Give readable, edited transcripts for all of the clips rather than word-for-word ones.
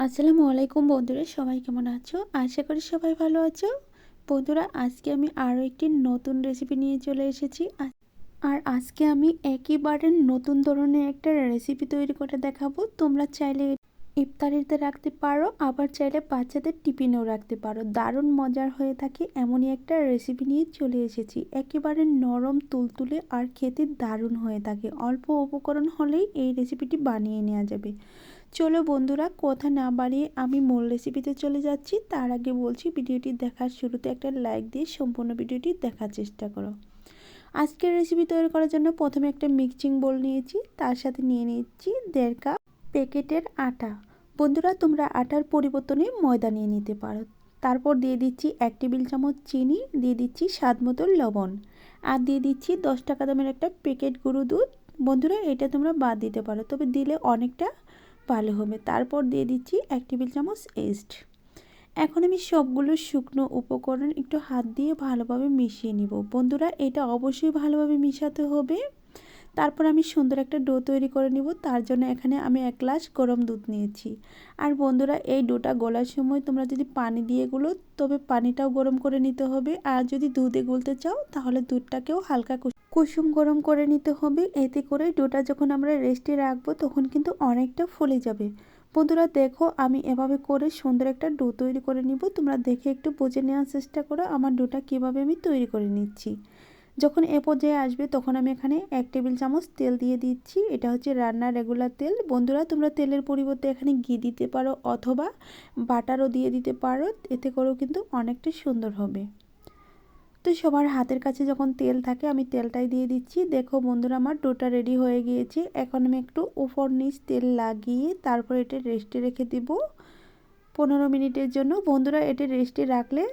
আসসালামু আলাইকুম বন্ধুরা, সবাই কেমন আছো? আশা করি সবাই ভালো আছো। বন্ধুরা, আজকে আমি আরও একটি নতুন রেসিপি নিয়ে চলে এসেছি। আর আজকে আমি একেবারে নতুন ধরনের একটা রেসিপি তৈরি করে দেখাবো। তোমরা চাইলে ইফতারিতে রাখতে পারো, আবার চাইলে বাচ্চাদের টিফিনেও রাখতে পারো। দারুণ মজার হয়ে থাকে এমনই একটা রেসিপি নিয়ে চলে এসেছি। একেবারে নরম তুলতুলে আর খেতে দারুণ হয়ে থাকে। অল্প উপকরণ হলেই এই রেসিপিটি বানিয়ে নেওয়া যাবে। চলো বন্ধুরা, কথা না বাড়িয়ে আমি মূল রেসিপিতে চলে যাচ্ছি। তার আগে বলছি, ভিডিওটি দেখার শুরুতে একটা লাইক দিয়ে সম্পূর্ণ ভিডিওটি দেখার চেষ্টা করো। আজকের রেসিপি তৈরি করার জন্য প্রথমে একটা মিক্সিং বোল নিয়েছি, তার সাথে নিয়ে নিচ্ছি 1.5 কাপ প্যাকেটের আটা। বন্ধুরা, তোমরা আটার পরিবর্তনে ময়দা নিয়ে নিতে পারো। তারপর দিয়ে দিচ্ছি 1 টেবিল চামচ চিনি, দিয়ে দিচ্ছি স্বাদ মতো লবণ, আর দিয়ে দিচ্ছি 10 টাকা দামের একটা প্যাকেট গুঁড়ো দুধ। বন্ধুরা, এটা তোমরা বাদ দিতে পারো, তবে দিলে অনেকটা ভালো হবে। তারপর দিয়ে দিচ্ছি 1 টেবিল চামচ ইস্ট। এখন আমি সবগুলো শুকনো উপকরণ একটু হাত দিয়ে ভালোভাবে মিশিয়ে নিব। বন্ধুরা, এটা অবশ্যই ভালোভাবে মিশাতে হবে। তারপর আমি সুন্দর একটা ডো তৈরি করে নিব। তার জন্য এখানে আমি 1 গ্লাস গরম দুধ নিয়েছি। আর বন্ধুরা, এই ডোটা গলার সময় তোমরা যদি পানি দিয়ে গুলো, তবে পানিটাও গরম করে নিতে হবে। আর যদি দুধে গুলতে চাও তাহলে দুধটাকেও হালকা কুসুম গরম করে নিতে হবে। এতে করে ডোটা যখন আমরা রেস্টে রাখবো তখন কিন্তু অনেকটা ফুলে যাবে। বন্ধুরা দেখো, আমি এভাবে করে সুন্দর একটা ডো তৈরি করে নিব। তোমরা দেখে একটু বুঝে নেওয়ার চেষ্টা করো আমার ডোটা কীভাবে আমি তৈরি করে নিচ্ছি। যখন এ পর্যায়ে আসবে তখন আমি এখানে 1 টেবিল চামচ তেল দিয়ে দিচ্ছি। এটা হচ্ছে রান্নার রেগুলার তেল। বন্ধুরা, তোমরা তেলের পরিবর্তে এখানে ঘি দিতে পারো অথবা বাটারও দিয়ে দিতে পারো, এতে করেও কিন্তু অনেকটা সুন্দর হবে। তো সবার হাতের কাছে যখন তেল থাকে আমি তেলটাই দিয়ে দিচ্ছি। দেখো বন্ধুরা, আমার ডোটা রেডি হয়ে গিয়েছে। এখন আমি একটু উপর নিচ তেল লাগিয়ে তারপর এটা রেস্টে রেখে দিব 15 মিনিটের জন্য। বন্ধুরা, এটা রেস্টে রাখলে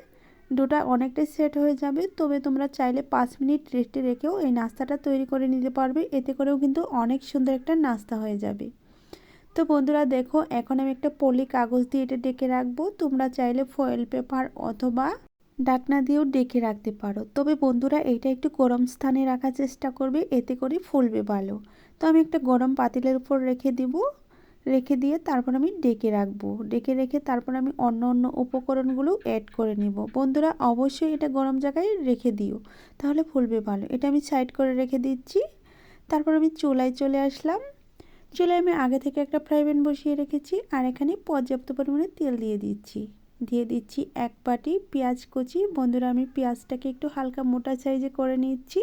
ডোটা অনেকটাই সেট হয়ে যাবে। তবে তোমরা চাইলে 5 মিনিট রেস্টে রেখেও এই নাস্তাটা তৈরি করে নিতে পারবে। এতে করেও কিন্তু অনেক সুন্দর একটা নাস্তা হয়ে যাবে। তো বন্ধুরা দেখো, এখন আমি একটা পলি কাগজ দিয়ে এটা ডেকে রাখবো। তোমরা চাইলে ফয়েল পেপার অথবা ঢাকনা দিয়েও ডেকে রাখতে পারো। তবে বন্ধুরা, এটা একটু গরম স্থানে রাখার চেষ্টা করবে, এতে করে ফুলবে ভালো। তো আমি একটা গরম পাতিলের উপর রেখে দিব। রেখে দিয়ে তারপর আমি ডেকে রাখবো। ডেকে রেখে তারপর আমি অন্য উপকরণগুলো অ্যাড করে নিব। বন্ধুরা, অবশ্যই এটা গরম জায়গায় রেখে দিও, তাহলে ফুলবে ভালো। এটা আমি সাইড করে রেখে দিচ্ছি। তারপর আমি চুলায় চলে আসলাম। চুলায় আমি আগে থেকে একটা ফ্রাই প্যান বসিয়ে রেখেছি, আর এখানে পর্যাপ্ত পরিমাণে তেল দিয়ে দিচ্ছি। দিয়ে দিচ্ছি 1 বাটি পেঁয়াজ কুচি। বন্ধুরা, আমি পেঁয়াজটাকে একটু হালকা মোটা সাইজে করে নিচ্ছি।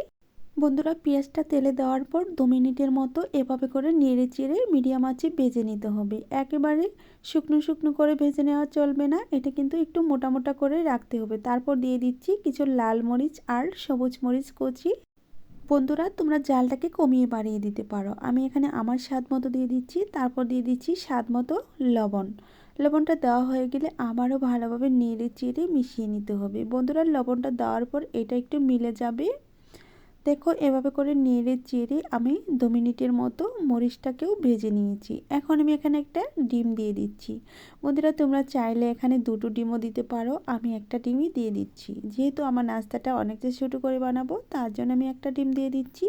বন্ধুরা, পেঁয়াজটা তেলে দেওয়ার পর 2 মিনিটের মতো এভাবে করে নেড়ে চেড়ে মিডিয়াম আঁচে ভেজে নিতে হবে। একেবারে শুকনো শুকনো করে ভেজে নেওয়া চলবে না, এটা কিন্তু একটু মোটা মোটা করে রাখতে হবে। তারপর দিয়ে দিচ্ছি কিছু লাল মরিচ আর সবুজ মরিচ কুচি। বন্ধুরা, তোমরা জালটাকে কমিয়ে বাড়িয়ে দিতে পারো। আমি এখানে আমার স্বাদ মতো দিয়ে দিচ্ছি। তারপর দিয়ে দিচ্ছি স্বাদ মতো লবণ। লবণটা দেওয়া হয়ে গেলে আবারও ভালোভাবে নেড়ে চেড়ে মিশিয়ে নিতে হবে। বন্ধুরা, লবণটা দেওয়ার পর এটা একটু মিলে যাবে। দেখো, এভাবে করে নেড়ে চেড়ে আমি 2 মিনিটের মতো মরিচটাকেও ভেজে নিয়েছি। এখন আমি এখানে একটা ডিম দিয়ে দিচ্ছি। বন্ধুরা, তোমরা চাইলে এখানে 2টো ডিমও দিতে পারো, আমি একটা ডিমই দিয়ে দিচ্ছি। যেহেতু আমার নাস্তাটা অনেকটা ছোটো করে বানাবো, তার জন্য আমি একটা ডিম দিয়ে দিচ্ছি।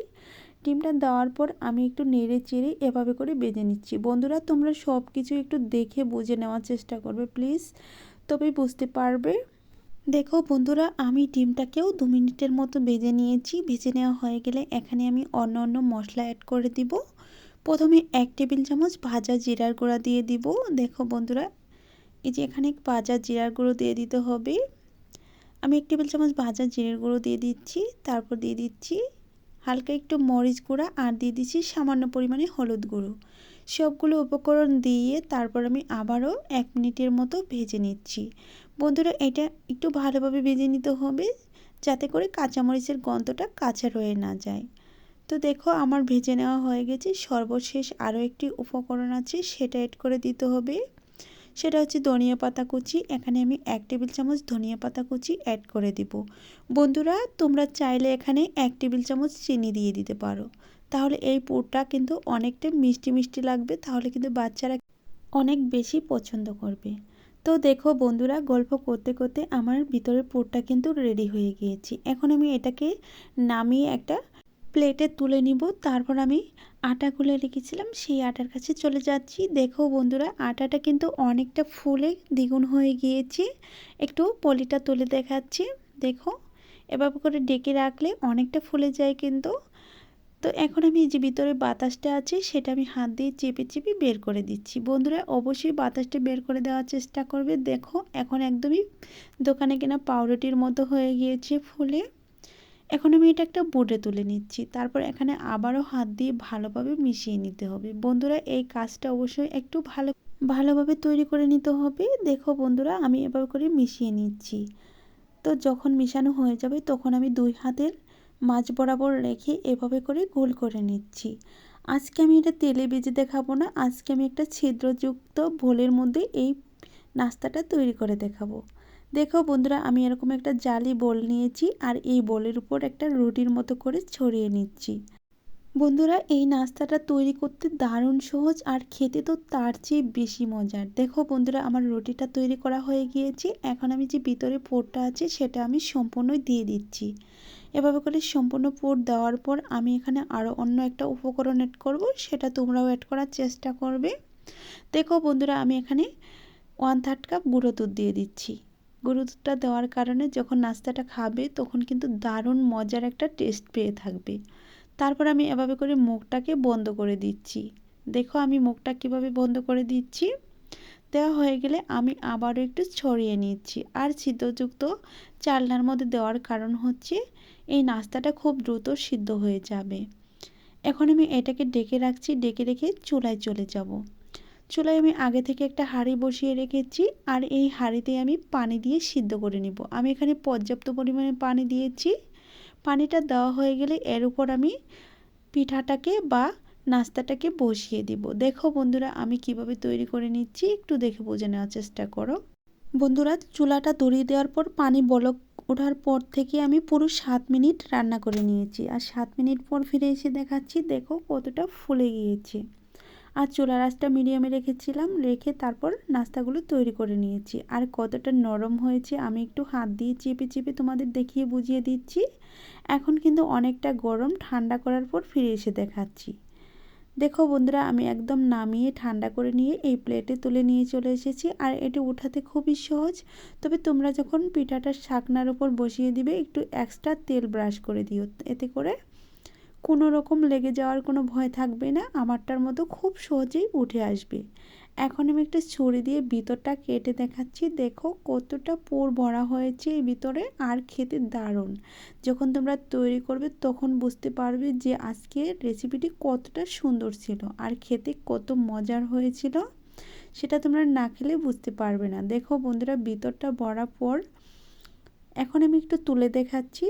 ডিমটা দেওয়ার পর আমি একটু নেড়ে চেড়ে এভাবে করে ভেজে নিচ্ছি। বন্ধুরা, তোমরা সব কিছু একটু দেখে বুঝে নেওয়ার চেষ্টা করবে প্লিজ, তবেই বুঝতে পারবে। দেখো বন্ধুরা, আমি ডিমটাকেও 2 মিনিটের মতো ভেজে নিয়েছি। ভেজে নেওয়া হয়ে গেলে এখানে আমি অন্য মশলা অ্যাড করে দিব। প্রথমে 1 টেবিল চামচ ভাজা জিরার গুঁড়া দিয়ে দিব। দেখো বন্ধুরা, এই যে এখানে ভাজা জিরার গুঁড়ো দিয়ে দিতে হবে। আমি 1 টেবিল চামচ ভাজা জিরার গুঁড়ো দিয়ে দিচ্ছি। তারপর দিয়ে দিচ্ছি হালকা একটু মরিচ গুঁড়া, আর দিয়ে দিচ্ছি সামান্য পরিমাণে হলুদ গুঁড়ো। সবগুলো উপকরণ দিয়ে তারপর আমি আবারও 1 মিনিটের মতো ভেজে নিচ্ছি। বন্ধুরা, এটা একটু ভালোভাবে ভেজে নিতে হবে, যাতে করে কাঁচামরিচের গন্ধটা কাঁচা রয়ে না যায়। তো দেখো, আমার ভেজে নেওয়া হয়ে গেছে। সর্বশেষ আরও একটি উপকরণ আছে, সেটা অ্যাড করে দিতে হবে। সেটা হচ্ছে ধনিয়া পাতা কুচি। এখানে আমি 1 টেবিল চামচ ধনিয়া পাতা কুচি অ্যাড করে দিব। বন্ধুরা, তোমরা চাইলে এখানে 1 টেবিল চামচ চিনি দিয়ে দিতে পারো, তাহলে এই পুরটা কিন্তু অনেকটা মিষ্টি মিষ্টি লাগবে, তাহলে কিন্তু বাচ্চারা অনেক বেশি পছন্দ করবে। তো দেখো বন্ধুরা, গল্প করতে করতে আমার ভিতরের পুরটা কিন্তু রেডি হয়ে গিয়েছে। এখন আমি এটাকে নামিয়ে একটা প্লেটে তুলে নিব। তারপর আমি আটা গুলে রেখেছিলাম সেই আটার কাছে চলে যাচ্ছি। দেখো বন্ধুরা, আটাটা কিন্তু অনেকটা ফুলে দ্বিগুণ হয়ে গিয়েছে। একটু পলিটা তুলে দেখাচ্ছি। দেখো, এভাবে করে ডেকে রাখলে অনেকটা ফুলে যায় কিন্তু। তো এখন আমি যে ভিতরে বাতাসটা আছে সেটা আমি হাত দিয়ে চেপে চেপে বের করে দিচ্ছি। বন্ধুরা অবশ্যই বাতাসটা বের করে দেওয়ার চেষ্টা করবে। দেখো এখন একদমই দোকানে কেনা পাউরুটির মতো হয়ে গিয়েছে ফুলে। এখন আমি এটা একটা বোর্ডে তুলে নিচ্ছি। তারপর এখানে আবারও হাত দিয়ে ভালোভাবে মিশিয়ে নিতে হবে। বন্ধুরা এই কাজটা অবশ্যই একটু ভালোভাবে তৈরি করে নিতে হবে। দেখো বন্ধুরা, আমি এভাবে করে মিশিয়ে নিচ্ছি। তো যখন মিশানো হয়ে যাবে তখন আমি দুই হাতের মাঝ বরাবর রেখে এভাবে করে গোল করে নিচ্ছি। আজকে আমি এটা তেলে ভেজে দেখাবো না, আজকে আমি একটা ছিদ্রযুক্ত বোলের মধ্যে এই নাস্তাটা তৈরি করে দেখাবো। দেখো বন্ধুরা, আমি এরকম একটা জালি বোল নিয়েছি আর এই বোলের উপর একটা রুটির মতো করে ছড়িয়ে নিচ্ছি। বন্ধুরা এই নাস্তাটা তৈরি করতে দারুণ সহজ আর খেতে তো তার চেয়ে বেশি মজার। দেখো বন্ধুরা, আমার রুটিটা তৈরি করা হয়ে গিয়েছে। এখন আমি যে ভিতরে পুরটা আছে সেটা আমি সম্পূর্ণ দিয়ে দিচ্ছি। এভাবে করে সম্পূর্ণ পুর দেওয়ার পর আমি এখানে আরও অন্য একটা উপকরণ অ্যাড করব, সেটা তোমরাও অ্যাড করার চেষ্টা করবে। দেখো বন্ধুরা, আমি এখানে 1/3 কাপ গুঁড়ো দুধ দিয়ে দিচ্ছি। গুঁড়ো দুধটা দেওয়ার কারণে যখন নাস্তাটা খাবে তখন কিন্তু দারুণ মজার একটা টেস্ট পেয়ে থাকবে। তারপর আমি এভাবে করে মুখটাকে বন্ধ করে দিচ্ছি। দেখো আমি মুখটা কিভাবে বন্ধ করে দিচ্ছি। দেওয়া হয়ে গেলে আমি আবারও একটু ছড়িয়ে নিচ্ছি। আর ছিদ্রযুক্ত চালনার মধ্যে দেওয়ার কারণ হচ্ছে এই নাস্তাটা খুব দ্রুত সিদ্ধ হয়ে যাবে। এখন আমি এটাকে ডেকে রাখছি। ডেকে রেখে চুলায় চলে যাব। চুলায় আমি আগে থেকে একটা হাঁড়ি বসিয়ে রেখেছি আর এই হাঁড়িতে আমি পানি দিয়ে সিদ্ধ করে নিব। আমি এখানে পর্যাপ্ত পরিমাণে পানি দিয়েছি। পানিটা দেওয়া হয়ে গেলে এর উপর আমি পিঠাটাকে বা নাস্তাটাকে বসিয়ে দিব। দেখো বন্ধুরা, আমি কিভাবে তৈরি করে নিচ্ছি একটু দেখে বুঝে নেওয়ার চেষ্টা করো। বন্ধুরা চুলাটা ধরিয়ে দেওয়ার পর পানি বলক ওঠার পর থেকে আমি পুরো 7 মিনিট রান্না করে নিয়েছি। আর 7 মিনিট পর ফিরে এসে দেখাচ্ছি। দেখো কতটা ফুলে গিয়েছে। আর চুলার আঁচটা মিডিয়ামে রেখেছিলাম, রেখে তারপর নাস্তাগুলো তৈরি করে নিয়েছি। আর কতটা নরম হয়েছে আমি একটু হাত দিয়ে চেপে চেপে তোমাদের দেখিয়ে বুঝিয়ে দিচ্ছি। এখন কিন্তু অনেকটা গরম, ঠান্ডা করার পর ফিরে এসে দেখাচ্ছি। দেখো বন্ধুরা, আমি একদম নামিয়ে ঠান্ডা করে নিয়ে এই প্লেটে তুলে নিয়ে চলে এসেছি। আর এটি উঠাতে খুবই সহজ। তবে তোমরা যখন পিঠাটা শাকনার উপর বসিয়ে দিবে একটু এক্সট্রা তেল ব্রাশ করে দিও, এতে করে কোনো রকম লেগে যাওয়ার কোনো ভয় থাকবে না। আমারটার মতো খুব সহজেই উঠে আসবে। এখন আমি একটা ছুরি দিয়ে ভিতরটা কেটে দেখাচ্ছি। দেখো কতটা পুর ভরা হয়েছে এই ভিতরে আর খেতে দারুণ। যখন তোমরা তৈরি করবে তখন বুঝতে পারবে যে আজকের রেসিপিটি কতটা সুন্দর ছিল আর খেতে কত মজার হয়েছিল। সেটা তোমরা না খেলে বুঝতে পারবে না। দেখো বন্ধুরা, ভিতরটা ভরা পর এখন আমি একটু তুলে দেখাচ্ছি।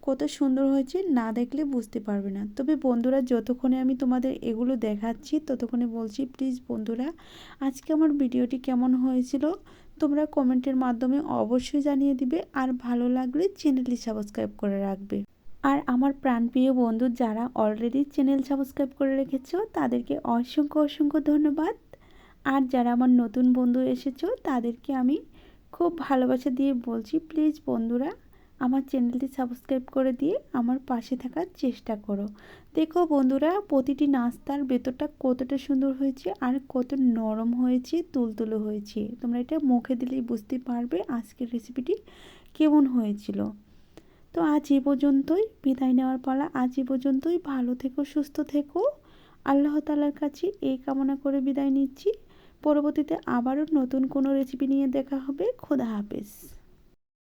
কত সুন্দর হয়েছে, না দেখলে বুঝতে পারবে না। তবে বন্ধুরা, যতক্ষণে আমি তোমাদের এগুলো দেখাচ্ছি ততক্ষণে বলছি প্লিজ বন্ধুরা, আজকে আমার ভিডিওটি কেমন হয়েছিল তোমরা কমেন্টের মাধ্যমে অবশ্যই জানিয়ে দিবে। আর ভালো লাগলে চ্যানেলটি সাবস্ক্রাইব করে রাখবে। আর আমার প্রাণপ্রিয় বন্ধু যারা অলরেডি চ্যানেল সাবস্ক্রাইব করে রেখেছো তাদেরকে অসংখ্য অসংখ্য ধন্যবাদ। আর যারা আমার নতুন বন্ধু এসেছো তাদেরকে আমি খুব ভালোবাসা দিয়ে বলছি প্লিজ বন্ধুরা আমার চ্যানেলটি সাবস্ক্রাইব করে দিয়ে আমার পাশে থাকার চেষ্টা করো। দেখো বন্ধুরা, প্রতিটি নাস্তার ভেতরটা কতটা সুন্দর হয়েছে আর কত নরম হয়েছে, তুলতুলে হয়েছে। তোমরা এটা মুখে দিলেই বুঝতে পারবে আজকের রেসিপিটি কেমন হয়েছিল। তো আজ এ পর্যন্তই, বিদায় নেওয়ার পালা। আজ এ পর্যন্তই। ভালো থেকো, সুস্থ থেকো। আল্লাহ তাআলার কাছে এই কামনা করে বিদায় নিচ্ছি। পরবর্তীতে আবারও নতুন কোনো রেসিপি নিয়ে দেখা হবে। খোদা হাফেজ।